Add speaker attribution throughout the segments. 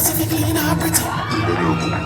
Speaker 1: pussy clean and pretty.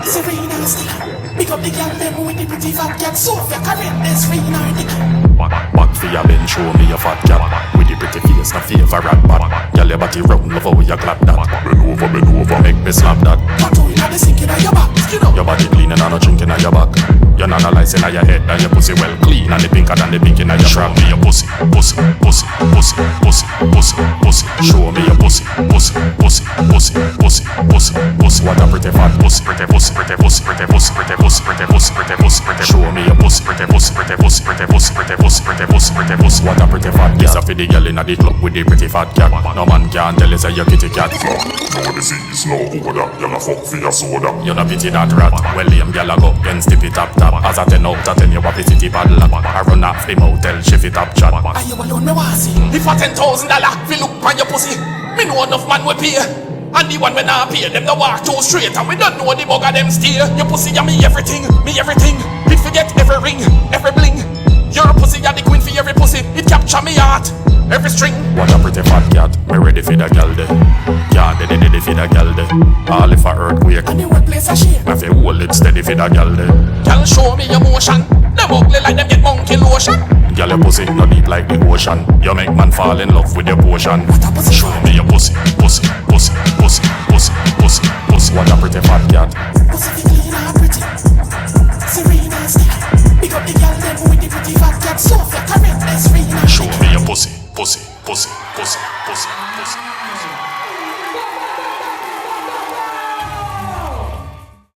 Speaker 1: Serene and sticky. Big up the girl them with the pretty fat cat. So if you correct this ring or dicky.
Speaker 2: Back for your bench, show me your fat cat. With the pretty face, no favor rat bat. Girl, your body round, love how you clap that. Bend over, make me slap that.
Speaker 1: Tattoo inna the sinking of your back, you know.
Speaker 2: Your body clean and no drinking on your back. You're not a lice in your head, and your pussy well clean. And the pinker than the pink in your show me your pussy, pussy, pussy, pussy, pussy, pussy, pussy. Show me your pussy, pussy, pussy, pussy, pussy, pussy, pussy. What a pretty fat pussy, pretty pussy, pretty pussy, pretty pussy, pretty pussy, pretty pussy, pretty pussy, pretty. Show me your pussy, pretty pussy, pretty pussy, pretty pussy, pretty pussy, pretty pussy, pretty pussy. What a pretty fat cat. This a for the girl inna the club with the pretty fat cat. No man can tell you say you kitty cat.
Speaker 3: No disease, no order. Y'all a fuck for your soda.
Speaker 2: You no pity that rat. Well, lame girl a go against the tap tap. As a 10 out of 10, you a pity the bad lap. I run off the motel, shift it up chat.
Speaker 1: Are you alone, me want see?
Speaker 4: If a $10,000 fi look on your pussy, me know enough man will pay. And the one when I pay them, they walk too straight. And we don't know the bug of them steer. Your pussy and me everything, me everything. It forget every ring, every bling. Your pussy and the queen for every pussy. It capture me heart, every string.
Speaker 2: What a pretty fat cat, me ready for the girl day. Can't ready for the girl day. All if a earthquake,
Speaker 1: And the workplace a shake.
Speaker 2: me fi hold it steady for the girl day.
Speaker 4: Girl, show me your motion. Them ugly like them get monkey lotion.
Speaker 2: Girl, your pussy no deep like the ocean. You make man fall in love with your potion. Show me your pussy, pussy, pussy, pussy, pussy, pussy, pussy. What a pretty fat cat.
Speaker 1: Pussy